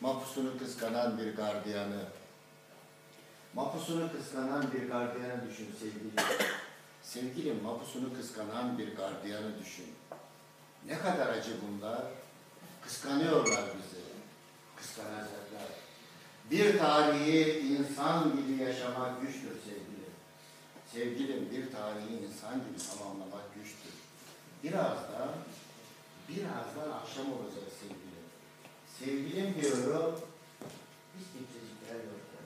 Mapusunu kıskanan bir gardiyanı. Mapusunu kıskanan bir gardiyanı düşün sevgilim. Sevgilim, mapusunu kıskanan bir gardiyanı düşün. Ne kadar acı bunlar. Kıskanıyorlar bizi. Kıskanacaklar. Bir tarihi insan gibi yaşamak güçtür sevgilim. Sevgilim, bir tarihi insan gibi tamamlamak güçtür. Birazdan akşam olacak sevgilim. Sevgilim diyorum, hiç kimsecikler yok ya.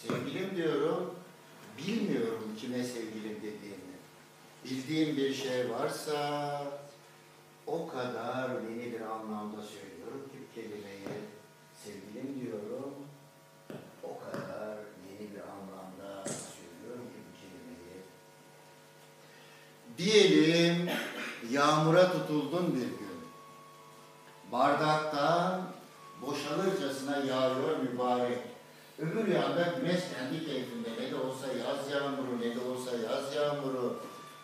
Sevgilim diyorum, bilmiyorum kime sevgilim dediğimi. Bildiğim bir şey varsa o kadar yeni bir anlamda söylüyorum ki kelimeyi. Sevgilim diyorum, o kadar yeni bir anlamda söylüyorum ki bu kelimeyi. Diyelim yağmura tutuldun bir gün. Bardaktan boşalırcasına yağıyor mübarek. Öbür yanda güneş kendi keyfinde, ne de olsa yaz yağmuru, ne de olsa yaz yağmuru.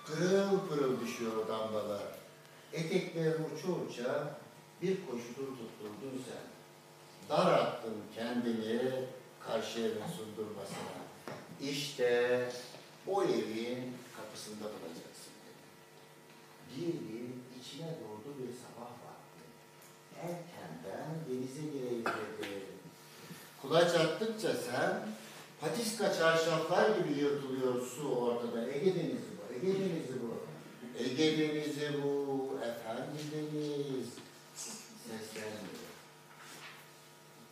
Pırıl pırıl düşüyor damlalar. Eteklerin uça uça bir koşudur tutturdun sen. Dar attın kendini karşı evin sundurmasına. İşte o evin kapısında bulacaksın beni. Diyelim içine doğdu bir sabah vakti. Erkenden denize gireyim dedi. Kulaç attıkça sen patiska çarşaflar gibi yırtılıyor su ortada. Ege Denizi bu, Ege Denizi bu. Ege Denizi bu, efendi deniz. Seslenmiyor.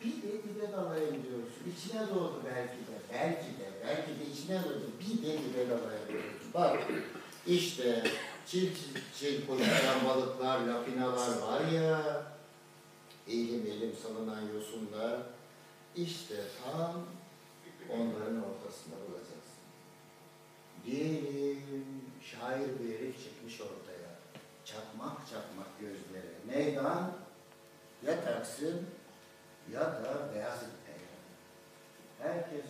Bir de dibe dalayım diyorsun. İçine doğdu belki de içine doğdu. Bir de dibe dalayım diyorsun. Bak işte çil koşan balıklar, lapinalar var ya, eğilim salınan yosunlar. İşte tam onların ortasında bulacaksın. Diyelim şair bir herif çıkmış ortaya. Çakmak gözleri. Meydan ya Taksim ya da Beyazıt'ta. Herkes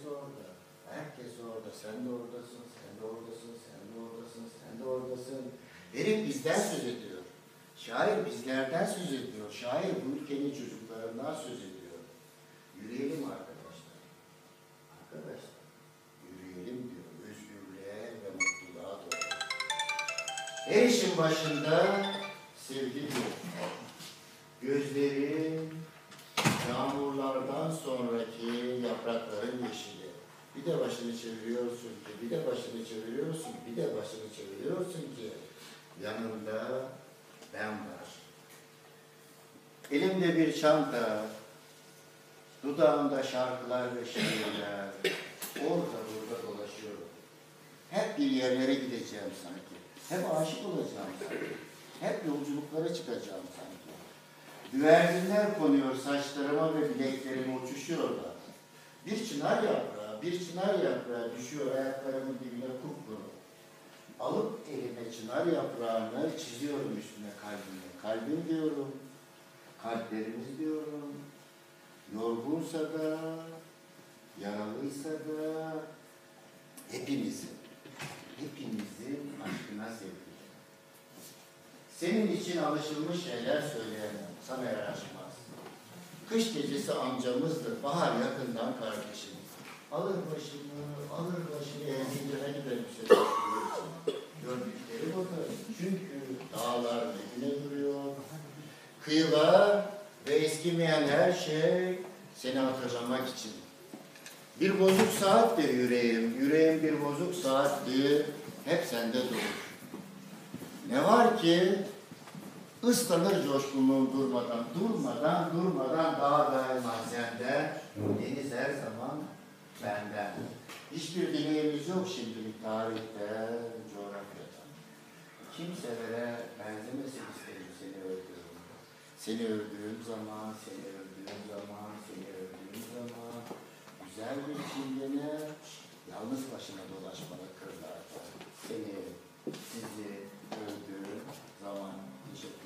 orada. Sen de oradasın. Herif bizden söz ediyor. Şair bizlerden söz ediyor. Şair bu ülkenin çocuklarından söz ediyor. Yürüyelim arkadaşlar. Yürüyelim diyor. Özgürlüğe ve mutluluğa doğru. Her işin başında sevgi diyor. Gözlerin yağmurlardan sonraki yaprakların yeşili. Bir de başını çeviriyorsun ki yanında ben var. Elimde bir çanta, dudağımda şarkılar ve şiirler, orada burada dolaşıyorum. Hep bir yerlere gideceğim sanki. Hep aşık olacağım sanki. Hep yolculuklara çıkacağım sanki. Güvercinler konuyor saçlarıma ve bileklerime uçuşuyorlar. Bir çınar yaprağı düşüyor ayaklarımın dibine kupkuru. Alıp elime çınar yaprağını çiziyorum üstüne kalbime. Kalbim diyorum, kalplerimiz diyorum. Yorgunsa da, yaralıysa da hepimizin aşkına sevgilim. Senin için alışılmış şeyler söyleyemem, sana yaraşmaz. Kış gecesi amcamızdır, bahar yakından kardeşim. Alır başını evliliğine gidelim söylüyor. Gördükleri bakarız. Çünkü dağlar dibine duruyor. Kıyılar ve eskimeyen her şey seni hatırlamak için. Bir bozuk saattir yüreğim bir bozuk saattir, hep sende durur. Ne var ki ıslanır coşkunluğun durmadan dağ daima senden, deniz her zaman benden. Hiçbir dileğimiz yok şimdilik tarihte, coğrafyada. Kimselere benzemesin isterim seni öldüğüm. Seni öldüğüm zaman, güzel bir çingene, yalnız başına dolaşmalı kırlarda. Sizi öldüğüm zaman teşekkür ederim.